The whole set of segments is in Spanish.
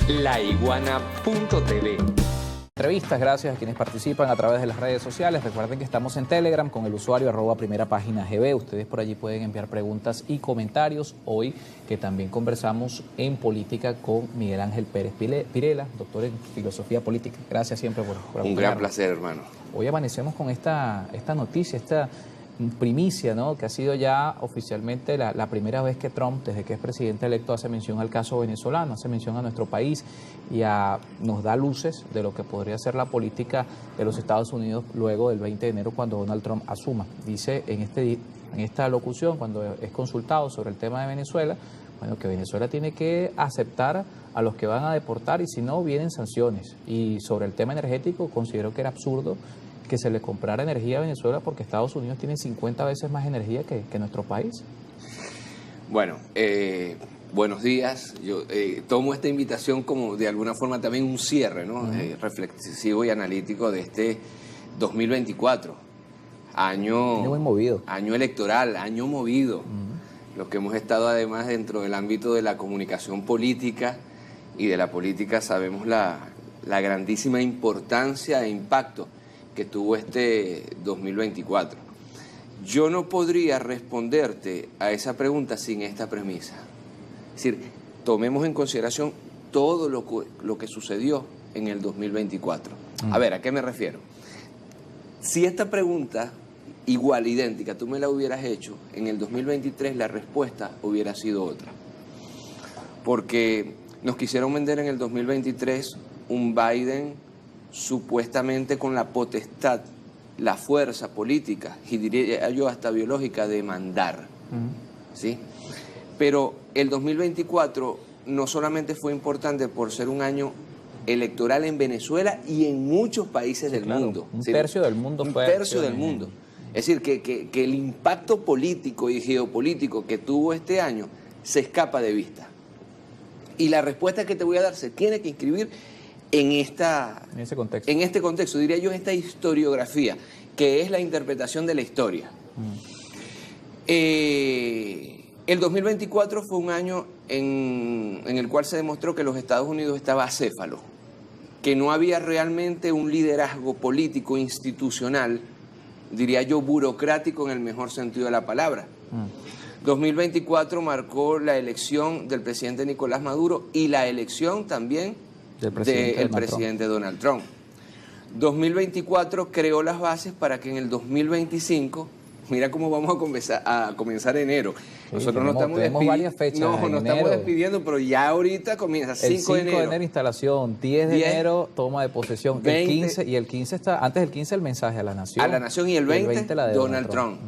laiguana.tv. Entrevistas, gracias a quienes participan a través de las redes sociales. Recuerden que estamos en Telegram con el usuario @primerapagina.gb. Ustedes por allí pueden enviar preguntas y comentarios. Hoy que también conversamos en política con Miguel Ángel Pérez Pirela, doctor en filosofía política. Gracias siempre por Un gran placer, hermano. Hoy amanecemos con esta noticia, esta primicia, ¿no?, que ha sido ya oficialmente la primera vez que Trump, desde que es presidente electo, hace mención al caso venezolano, hace mención a nuestro país y nos da luces de lo que podría ser la política de los Estados Unidos luego del 20 de enero cuando Donald Trump asuma. Dice en esta locución, cuando es consultado sobre el tema de Venezuela, bueno, que Venezuela tiene que aceptar a los que van a deportar y si no, vienen sanciones. Y sobre el tema energético, considero que era absurdo que se le comprara energía a Venezuela porque Estados Unidos tiene 50 veces más energía que nuestro país. Bueno, buenos días. Yo tomo esta invitación como de alguna forma también un cierre, ¿no? Reflexivo y analítico de este 2024. Año muy movido. Año electoral, año movido. Los que hemos estado además dentro del ámbito de la comunicación política y de la política sabemos la grandísima importancia e impacto que tuvo este 2024. Yo no podría responderte a esa pregunta sin esta premisa. Es decir, tomemos en consideración todo lo que sucedió en el 2024. A ver, ¿a qué me refiero? Si esta pregunta, igual, idéntica, tú me la hubieras hecho, en el 2023 la respuesta hubiera sido otra. Porque nos quisieron vender en el 2023 un Biden supuestamente con la potestad, la fuerza política, y diría yo hasta biológica, de mandar. ¿Sí? Pero el 2024 no solamente fue importante por ser un año electoral en Venezuela y en muchos países del mundo. Un tercio del mundo fue. Un tercio del mundo. Es decir, que el impacto político y geopolítico que tuvo este año se escapa de vista. Y la respuesta que te voy a dar se tiene que inscribir en este contexto, diría yo, esta historiografía, que es la interpretación de la historia. El 2024 fue un año en el cual se demostró que los Estados Unidos estaba acéfalo, que no había realmente un liderazgo político, institucional, diría yo, burocrático en el mejor sentido de la palabra. 2024 marcó la elección del presidente Nicolás Maduro y la elección también del presidente Donald Trump. 2024 creó las bases para que en el 2025, mira cómo vamos a comenzar enero. Nosotros no estamos estamos despidiendo, pero ya ahorita comienza 5 de enero. 5 de enero instalación, 10 de enero toma de posesión, 20, el 15 y el 15 está, antes del 15 el mensaje a la nación. A la nación y el 20 la de Donald Trump.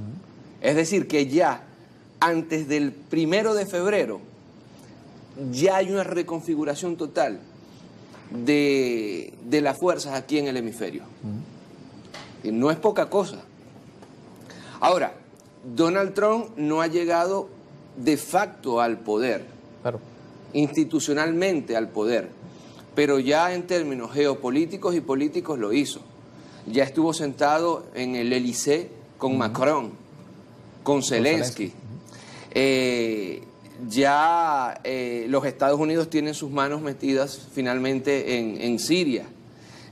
Es decir, que ya antes del 1 de febrero ya hay una reconfiguración total de las fuerzas aquí en el hemisferio. Y no es poca cosa. Ahora, Donald Trump no ha llegado de facto al poder, claro, institucionalmente al poder, pero ya en términos geopolíticos y políticos lo hizo. Ya estuvo sentado en el Elysée con Macron, con Zelensky. Ya los Estados Unidos tienen sus manos metidas finalmente en Siria.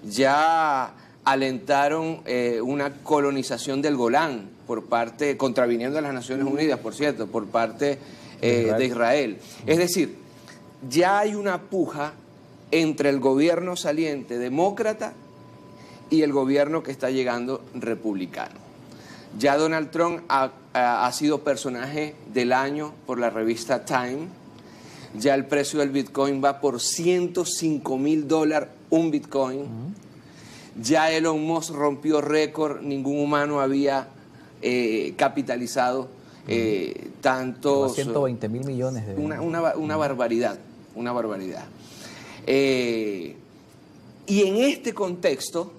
Ya alentaron una colonización del Golán contraviniendo a las Naciones Unidas, por cierto, por parte de Israel. Es decir, ya hay una puja entre el gobierno saliente demócrata y el gobierno que está llegando republicano. Ya Donald Trump ha sido personaje del año por la revista Time. Ya el precio del Bitcoin va por $105,000 un Bitcoin. Ya Elon Musk rompió récord. Ningún humano había capitalizado tantos... 120.000 millones de dólares. Una barbaridad, una barbaridad. Y en este contexto,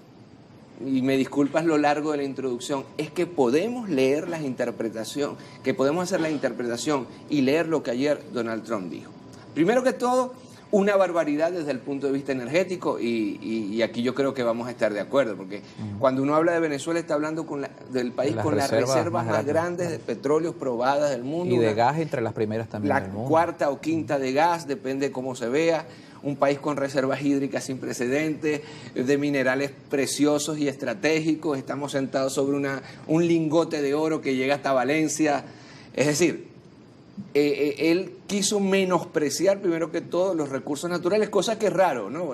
y me disculpas lo largo de la introducción, es que podemos leer las interpretaciones, que podemos hacer la interpretación y leer lo que ayer Donald Trump dijo. Primero que todo, una barbaridad desde el punto de vista energético y aquí yo creo que vamos a estar de acuerdo, porque cuando uno habla de Venezuela está hablando del país con las reservas más grandes de petróleo probadas del mundo. Y de gas entre las primeras también la del mundo. Cuarta o quinta de gas, depende de cómo se vea. un país con reservas hídricas sin precedentes, de minerales preciosos y estratégicos, estamos sentados sobre un lingote de oro que llega hasta Valencia. Es decir, él quiso menospreciar primero que todo los recursos naturales, cosa que es raro, ¿no?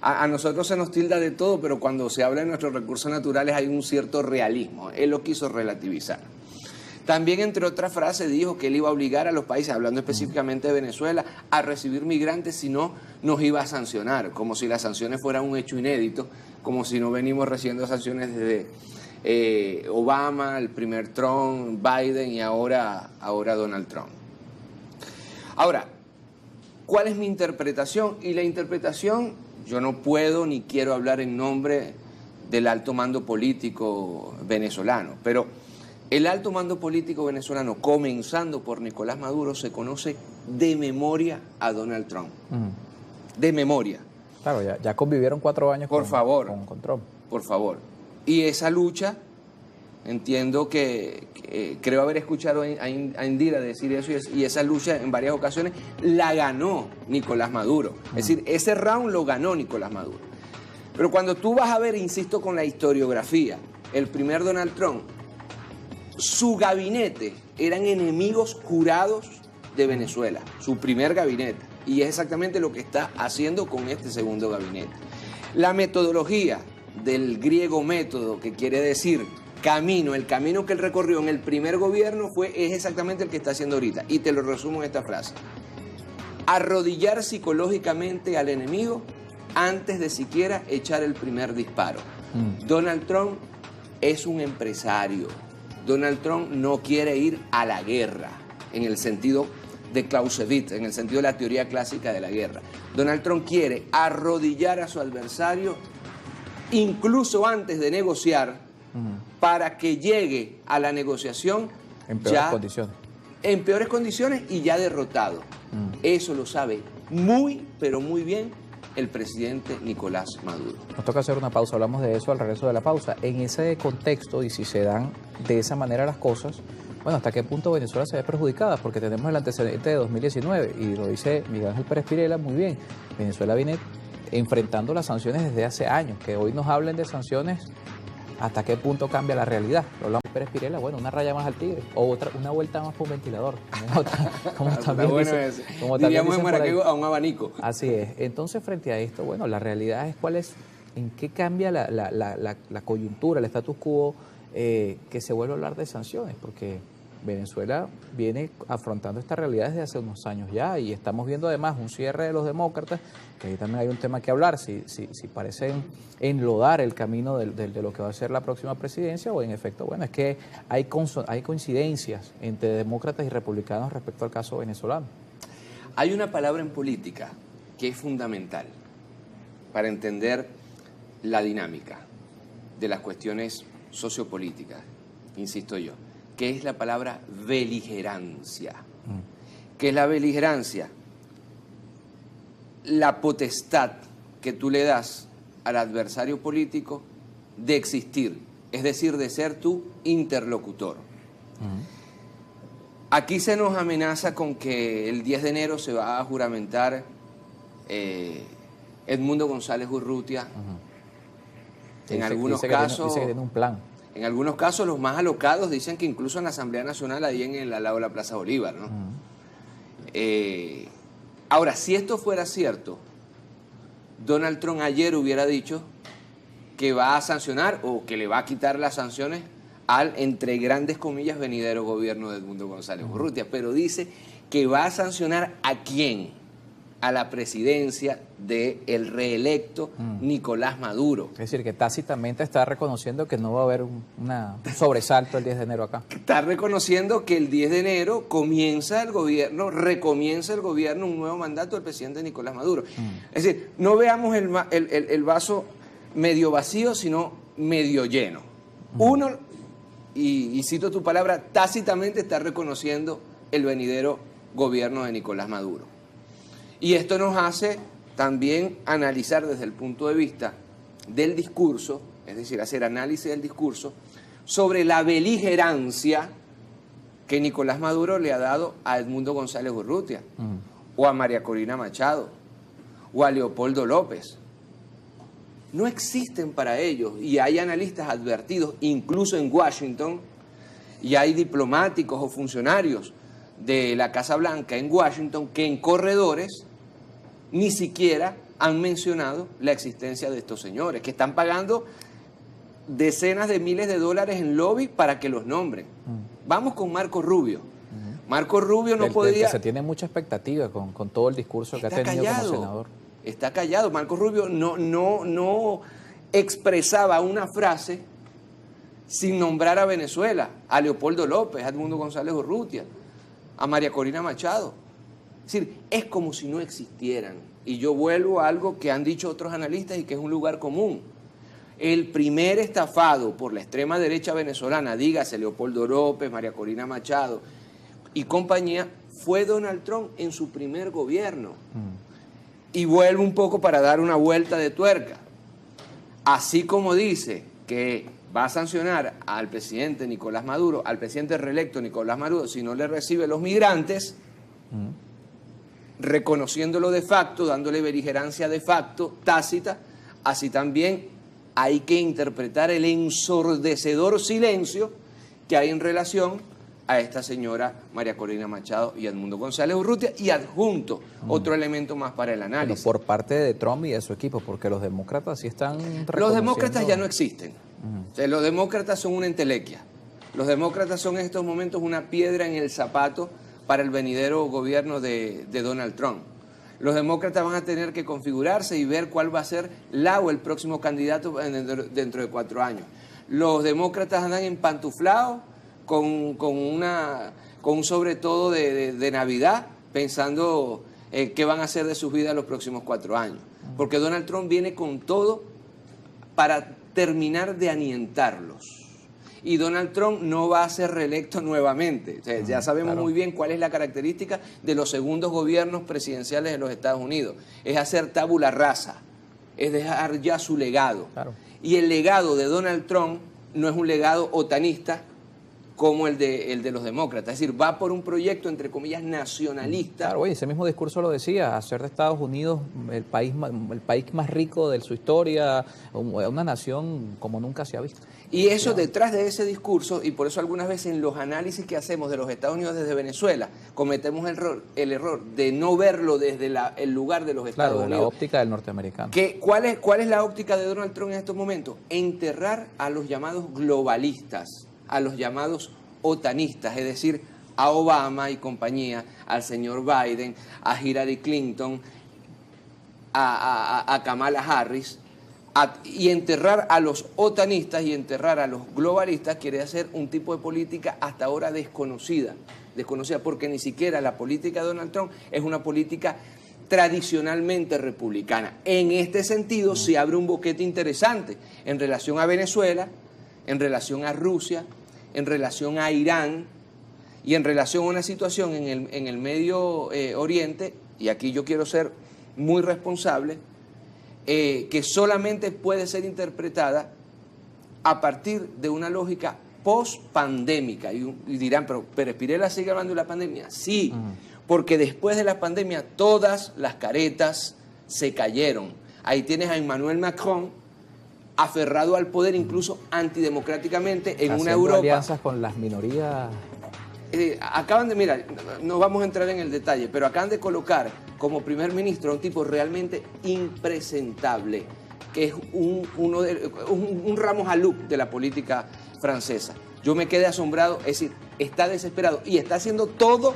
A nosotros se nos tilda de todo, pero cuando se habla de nuestros recursos naturales hay un cierto realismo. Él lo quiso relativizar. También, entre otras frases, dijo que él iba a obligar a los países, hablando específicamente de Venezuela, a recibir migrantes, si no, nos iba a sancionar, como si las sanciones fueran un hecho inédito, como si no venimos recibiendo sanciones desde Obama, el primer Trump, Biden y ahora Donald Trump. Ahora, ¿cuál es mi interpretación? Y la interpretación, yo no puedo ni quiero hablar en nombre del alto mando político venezolano, pero el alto mando político venezolano, comenzando por Nicolás Maduro, se conoce de memoria a Donald Trump. De memoria. Claro, ya convivieron 4 años con Trump. Por favor. Y esa lucha, entiendo que creo haber escuchado a Indira decir eso, y esa lucha en varias ocasiones la ganó Nicolás Maduro. Es decir, ese round lo ganó Nicolás Maduro. Pero cuando tú vas a ver, insisto con la historiografía, el primer Donald Trump, su gabinete eran enemigos jurados de Venezuela, su primer gabinete, y es exactamente lo que está haciendo con este segundo gabinete. La metodología del griego método, que quiere decir camino, el camino que él recorrió en el primer gobierno es exactamente el que está haciendo ahorita, y te lo resumo en esta frase: arrodillar psicológicamente al enemigo antes de siquiera echar el primer disparo. Donald Trump es un empresario. Donald Trump no quiere ir a la guerra, en el sentido de Clausewitz, en el sentido de la teoría clásica de la guerra. Donald Trump quiere arrodillar a su adversario incluso antes de negociar, para que llegue a la negociación en peores condiciones. En peores condiciones y ya derrotado. Eso lo sabe muy, pero muy bien el presidente Nicolás Maduro. Nos toca hacer una pausa, hablamos de eso al regreso de la pausa. En ese contexto, y si se dan de esa manera las cosas, bueno, ¿hasta qué punto Venezuela se ve perjudicada? Porque tenemos el antecedente de 2019, y lo dice Miguel Ángel Pérez Pirela muy bien. Venezuela viene enfrentando las sanciones desde hace años. Que hoy nos hablen de sanciones, ¿hasta qué punto cambia la realidad? Lo hablamos de Pérez Pirela, bueno, una raya más al tigre, o una vuelta más por un ventilador, como también diríamos en Maracaibo, a un abanico. Así es. Entonces, frente a esto, bueno, la realidad es en qué cambia la coyuntura, el status quo, que se vuelve a hablar de sanciones, porque Venezuela viene afrontando esta realidad desde hace unos años ya, y estamos viendo además un cierre de los demócratas, que ahí también hay un tema que hablar, si parecen enlodar el camino de lo que va a ser la próxima presidencia, o en efecto, bueno, es que hay coincidencias entre demócratas y republicanos respecto al caso venezolano. Hay una palabra en política que es fundamental para entender la dinámica de las cuestiones sociopolíticas, insisto yo, que es la palabra beligerancia. ¿Qué es la beligerancia? La potestad que tú le das al adversario político de existir, es decir, de ser tu interlocutor. Aquí se nos amenaza con que el 10 de enero se va a juramentar Edmundo González Urrutia. En algunos casos dice que tiene un plan. En algunos casos, los más alocados dicen que incluso en la Asamblea Nacional, ahí en al lado de la Plaza Bolívar, ¿no? Ahora, si esto fuera cierto, Donald Trump ayer hubiera dicho que va a sancionar o que le va a quitar las sanciones al, entre grandes comillas, venidero gobierno de Edmundo González Urrutia, pero dice que va a sancionar ¿a quién? A la presidencia del reelecto Nicolás Maduro. Es decir, que tácitamente está reconociendo que no va a haber un sobresalto el 10 de enero acá. Está reconociendo que el 10 de enero recomienza el gobierno, un nuevo mandato del presidente Nicolás Maduro. Es decir, no veamos el vaso medio vacío, sino medio lleno. Uno, y cito tu palabra, tácitamente está reconociendo el venidero gobierno de Nicolás Maduro. Y esto nos hace también analizar desde el punto de vista del discurso, es decir, hacer análisis del discurso, sobre la beligerancia que Nicolás Maduro le ha dado a Edmundo González Urrutia, o a María Corina Machado, o a Leopoldo López. No existen para ellos, y hay analistas advertidos, incluso en Washington, y hay diplomáticos o funcionarios de la Casa Blanca en Washington que en corredores ni siquiera han mencionado la existencia de estos señores, que están pagando decenas de miles de dólares en lobby para que los nombren. Vamos con Marco Rubio. Marco Rubio no podría... Se tiene mucha expectativa con todo el discurso que ha tenido como senador. Está callado. Marco Rubio no expresaba una frase sin nombrar a Venezuela, a Leopoldo López, a Edmundo González Urrutia, a María Corina Machado. Es decir, es como si no existieran. Y yo vuelvo a algo que han dicho otros analistas y que es un lugar común. El primer estafado por la extrema derecha venezolana, dígase Leopoldo López, María Corina Machado y compañía, fue Donald Trump en su primer gobierno. Y vuelvo un poco para dar una vuelta de tuerca. Así como dice que va a sancionar al presidente Nicolás Maduro, al presidente reelecto Nicolás Maduro, si no le recibe los migrantes, reconociéndolo de facto, dándole beligerancia de facto, tácita, así también hay que interpretar el ensordecedor silencio que hay en relación a esta señora María Corina Machado y Edmundo González Urrutia, y adjunto otro elemento más para el análisis. Bueno, por parte de Trump y de su equipo, porque los demócratas sí están reconociendo... Los demócratas ya no existen. O sea, los demócratas son una entelequia. Los demócratas son en estos momentos una piedra en el zapato para el venidero gobierno de Donald Trump. Los demócratas van a tener que configurarse y ver cuál va a ser la o el próximo candidato dentro de 4 años. Los demócratas andan empantuflados con un sobre todo de Navidad, pensando qué van a hacer de sus vidas los próximos 4 años. Porque Donald Trump viene con todo para terminar de anientarlos. Y Donald Trump no va a ser reelecto nuevamente. O sea, ya sabemos muy bien cuál es la característica de los segundos gobiernos presidenciales de los Estados Unidos. Es hacer tabula rasa, es dejar ya su legado. Y el legado de Donald Trump no es un legado otanista como el de los demócratas. Es decir, va por un proyecto, entre comillas, nacionalista. Claro, oye, ese mismo discurso lo decía, hacer de Estados Unidos el país más rico de su historia, una nación como nunca se ha visto. Y eso, detrás de ese discurso, y por eso algunas veces en los análisis que hacemos de los Estados Unidos desde Venezuela, cometemos el error de no verlo desde el lugar de los Estados Unidos. Claro, la óptica del norteamericano. ¿Cuál es la óptica de Donald Trump en estos momentos? Enterrar a los llamados globalistas, a los llamados otanistas, es decir, a Obama y compañía, al señor Biden, a Hillary Clinton, a Kamala Harris, y enterrar a los otanistas y enterrar a los globalistas quiere hacer un tipo de política hasta ahora desconocida, porque ni siquiera la política de Donald Trump es una política tradicionalmente republicana. En este sentido se abre un boquete interesante en relación a Venezuela, en relación a Rusia, en relación a Irán y en relación a una situación en el Medio Oriente, y aquí yo quiero ser muy responsable, que solamente puede ser interpretada a partir de una lógica post-pandémica. Y dirán, pero Spirella sigue hablando de la pandemia. Sí, porque después de la pandemia todas las caretas se cayeron. Ahí tienes a Emmanuel Macron aferrado al poder, incluso antidemocráticamente, en una Europa. Alianzas con las minorías. Acaban de, mira, no vamos a entrar en el detalle, pero acaban de colocar como primer ministro a un tipo realmente impresentable, que es un Ramos Alup de la política francesa. Yo me quedé asombrado, es decir, está desesperado y está haciendo todo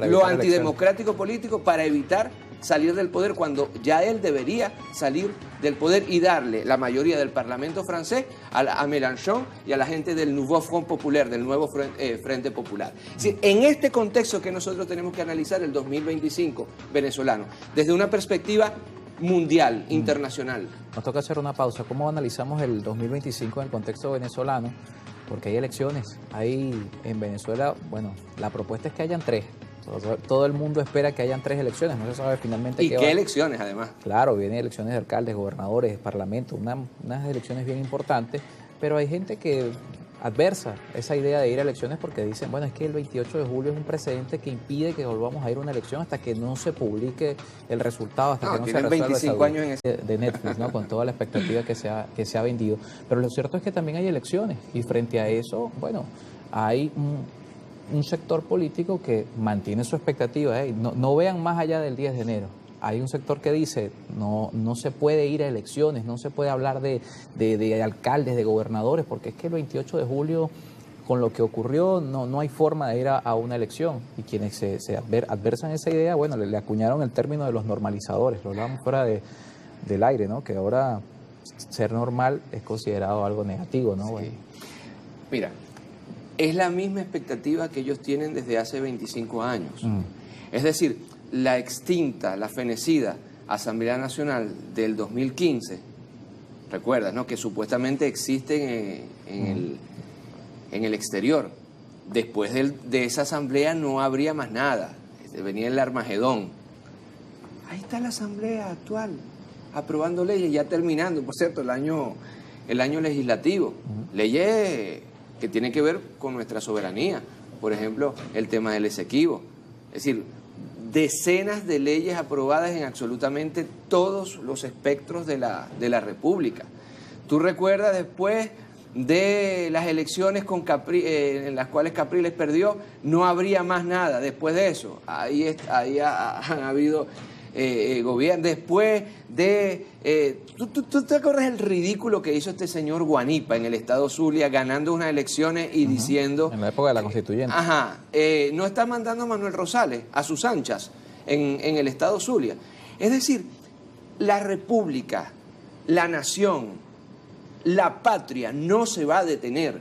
lo antidemocrático político para evitar salir del poder, cuando ya él debería salir del poder y darle la mayoría del Parlamento francés a Mélenchon y a la gente del Nouveau Front Populaire, del nuevo Frente Popular. Es decir, en este contexto que nosotros tenemos que analizar el 2025 venezolano, desde una perspectiva mundial, internacional. Nos toca hacer una pausa. ¿Cómo analizamos el 2025 en el contexto venezolano? Porque hay elecciones. Hay en Venezuela, bueno, la propuesta es que hayan 3. Todo el mundo espera que hayan 3 elecciones, no se sabe finalmente qué va. ¿Y qué elecciones, además? Claro, vienen elecciones de alcaldes, gobernadores, parlamento, unas elecciones bien importantes, pero hay gente que adversa esa idea de ir a elecciones porque dicen, bueno, es que el 28 de julio es un precedente que impide que volvamos a ir a una elección hasta que no se publique el resultado, hasta que no se resuelva 25 años en ese... de Netflix, ¿no? Con toda la expectativa que se ha vendido. Pero lo cierto es que también hay elecciones y frente a eso, bueno, hay un sector político que mantiene su expectativa, ¿eh? No vean más allá del 10 de enero. Hay un sector que dice, no se puede ir a elecciones, no se puede hablar de alcaldes, de gobernadores, porque es que el 28 de julio, con lo que ocurrió, no hay forma de ir a una elección. Y quienes se adversan esa idea, bueno, le acuñaron el término de los normalizadores, lo hablamos fuera del aire, ¿no? Que ahora ser normal es considerado algo negativo, ¿no? Sí. Bueno. Mira, es la misma expectativa que ellos tienen desde hace 25 años. Es decir, la extinta, la fenecida Asamblea Nacional del 2015, recuerdas, ¿no?, que supuestamente existen en el exterior. Después de esa asamblea no habría más nada, venía el Armagedón. Ahí está la asamblea actual, aprobando leyes, ya terminando, por cierto, el año legislativo. Leyes que tienen que ver con nuestra soberanía, por ejemplo, el tema del exequivo. Es decir, decenas de leyes aprobadas en absolutamente todos los espectros de la República. ¿Tú recuerdas después de las elecciones en las cuales Capriles perdió? No habría más nada después de eso. Ahí han habido gobiernos. Después de... ¿tú te acuerdas el ridículo que hizo este señor Guanipa en el estado Zulia ganando unas elecciones y diciendo... En la época de la constituyente. No está mandando a Manuel Rosales a sus anchas en el estado Zulia. Es decir, la república, la nación, la patria no se va a detener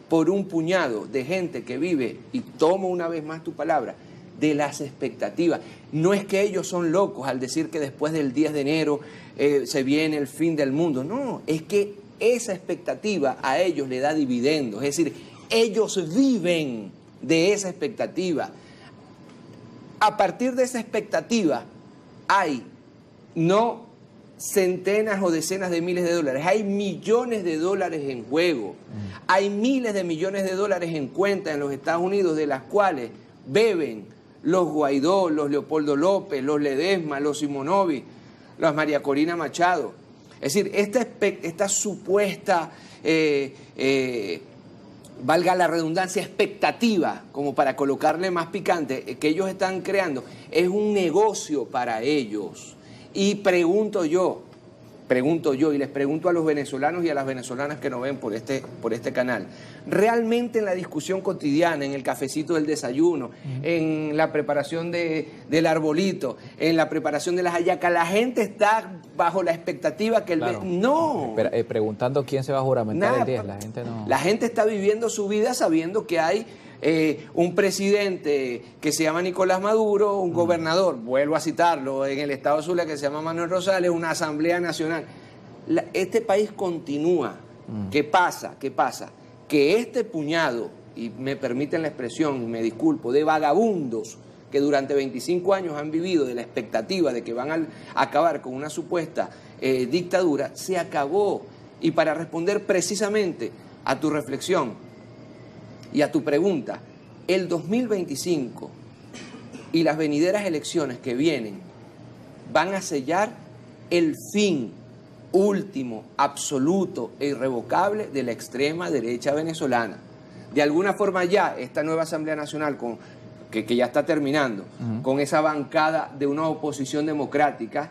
por un puñado de gente que vive, y tomo una vez más tu palabra, de las expectativas. No es que ellos son locos al decir que después del 10 de enero se viene el fin del mundo. No, es que esa expectativa a ellos le da dividendos. Es decir, ellos viven de esa expectativa. A partir de esa expectativa hay no centenas o decenas de miles de dólares, hay millones de dólares en juego. Hay miles de millones de dólares en cuenta en los Estados Unidos, de las cuales beben los Guaidó, los Leopoldo López, los Ledesma, los Simonovic, las María Corina Machado. Es decir, esta supuesta, valga la redundancia, expectativa, como para colocarle más picante, que ellos están creando, es un negocio para ellos. Y pregunto yo, y les pregunto a los venezolanos y a las venezolanas que nos ven por este canal, realmente en la discusión cotidiana, en el cafecito del desayuno, en la preparación del arbolito, en la preparación de las hallacas, la gente está bajo la expectativa que Claro. No. Preguntando quién se va a juramentar Nada, el 10, la gente no... La gente está viviendo su vida sabiendo que hay un presidente que se llama Nicolás Maduro, un gobernador, vuelvo a citarlo, en el estado Zulia que se llama Manuel Rosales, una asamblea nacional. Este país continúa. ¿Qué pasa? Que este puñado, y me permiten la expresión, y me disculpo, de vagabundos que durante 25 años han vivido de la expectativa de que van a acabar con una supuesta dictadura, se acabó. Y para responder precisamente a tu reflexión y a tu pregunta, el 2025 y las venideras elecciones que vienen van a sellar el fin último, absoluto e irrevocable de la extrema derecha venezolana. De alguna forma ya esta nueva Asamblea Nacional, que ya está terminando, con esa bancada de una oposición democrática,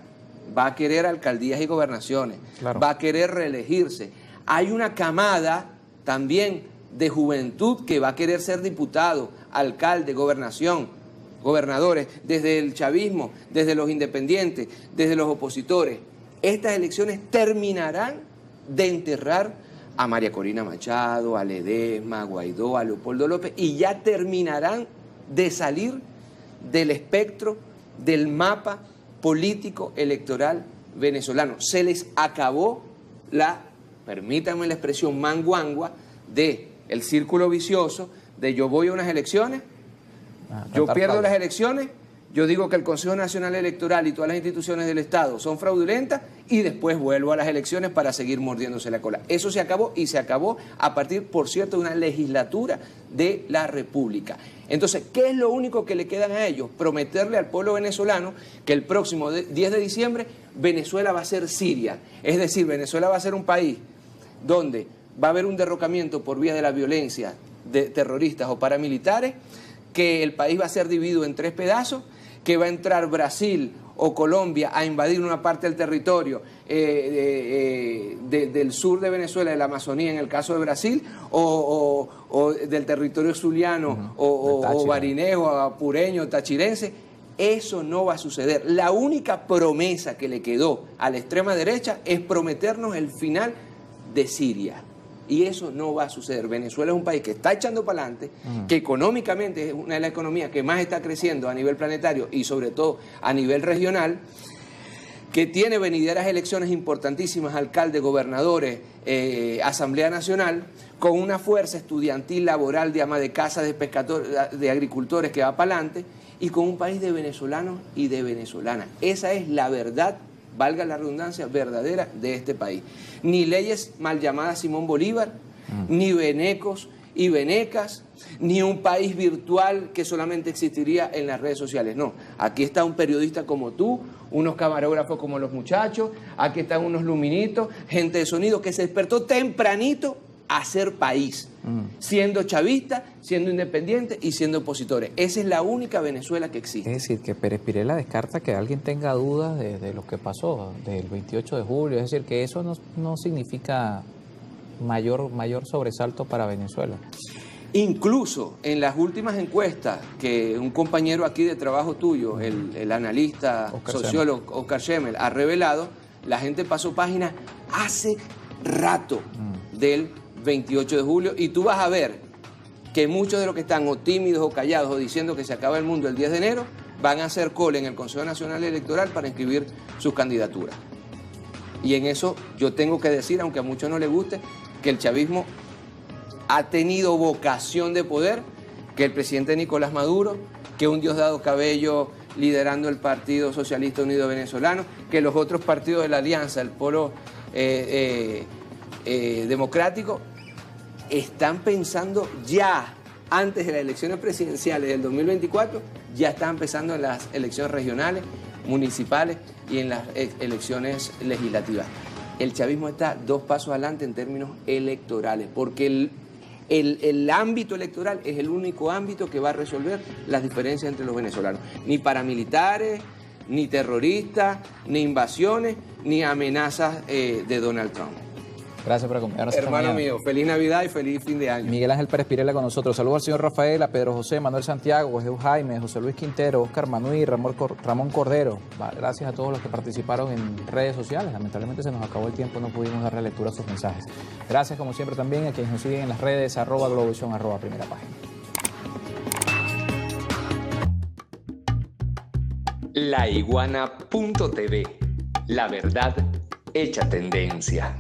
va a querer alcaldías y gobernaciones, Claro. va a querer reelegirse. Hay una camada también de juventud que va a querer ser diputado, alcalde, gobernadores, desde el chavismo, desde los independientes, desde los opositores. Estas elecciones terminarán de enterrar a María Corina Machado, a Ledesma, a Guaidó, a Leopoldo López, y ya terminarán de salir del espectro, del mapa político electoral venezolano. Se les acabó permítanme la expresión, manguangua de el círculo vicioso de yo voy a unas elecciones, yo pierdo las elecciones yo digo que el Consejo Nacional Electoral y todas las instituciones del Estado son fraudulentas y después vuelvo a las elecciones para seguir mordiéndose la cola. Eso se acabó y se acabó a partir, por cierto, de una legislatura de la República. Entonces, ¿qué es lo único que le quedan a ellos? Prometerle al pueblo venezolano que el próximo 10 de diciembre Venezuela va a ser Siria. Es decir, Venezuela va a ser un país donde va a haber un derrocamiento por vía de la violencia de terroristas o paramilitares, que el país va a ser dividido en 3 pedazos, que va a entrar Brasil o Colombia a invadir una parte del territorio del sur de Venezuela, de la Amazonía en el caso de Brasil, o del territorio zuliano, o barinejo, apureño, tachirense. Eso no va a suceder. La única promesa que le quedó a la extrema derecha es prometernos el final de Siria. Y eso no va a suceder. Venezuela es un país que está echando para adelante, que económicamente es una de las economías que más está creciendo a nivel planetario y sobre todo a nivel regional, que tiene venideras elecciones importantísimas, alcaldes, gobernadores, Asamblea Nacional, con una fuerza estudiantil, laboral, de ama de casa, de pescadores, de agricultores que va para adelante, y con un país de venezolanos y de venezolanas. Esa es la verdad, valga la redundancia, verdadera de este país. Ni leyes mal llamadas Simón Bolívar, ni venecos y venecas, ni un país virtual que solamente existiría en las redes sociales. No, aquí está un periodista como tú, unos camarógrafos como los muchachos, aquí están unos luminitos, gente de sonido que se despertó tempranito a hacer país, siendo chavista, siendo independiente y siendo opositores. Esa es la única Venezuela que existe. Es decir, que Pérez Pirela descarta que alguien tenga dudas de lo que pasó del 28 de julio, es decir, que eso no significa mayor sobresalto para Venezuela. Incluso en las últimas encuestas que un compañero aquí de trabajo tuyo, el analista, sociólogo Oscar Schemmel, ha revelado, la gente pasó página hace rato del 28 de julio y tú vas a ver que muchos de los que están o tímidos o callados o diciendo que se acaba el mundo el 10 de enero van a hacer cola en el Consejo Nacional Electoral para inscribir sus candidaturas. Y en eso yo tengo que decir, aunque a muchos no les guste, que el chavismo ha tenido vocación de poder, que el presidente Nicolás Maduro, que un Diosdado Cabello liderando el Partido Socialista Unido Venezolano, que los otros partidos de la alianza, el polo democrático, están pensando ya, antes de las elecciones presidenciales del 2024, ya están pensando en las elecciones regionales, municipales y en las elecciones legislativas. El chavismo está 2 pasos adelante en términos electorales, porque el ámbito electoral es el único ámbito que va a resolver las diferencias entre los venezolanos. Ni paramilitares, ni terroristas, ni invasiones, ni amenazas de Donald Trump. Gracias por acompañarnos. Hermano mío, feliz Navidad y feliz fin de año. Miguel Ángel Pérez Pirela con nosotros. Saludos al señor Rafael, a Pedro José, Manuel Santiago, Jesús Jaime, José Luis Quintero, Oscar Manuí, Ramón Cordero. Gracias a todos los que participaron en redes sociales. Lamentablemente se nos acabó el tiempo, no pudimos darle lectura a sus mensajes. Gracias como siempre también a quienes nos siguen en las redes, @Globovisión, @Primera Página. Laiguana.tv. La verdad hecha tendencia.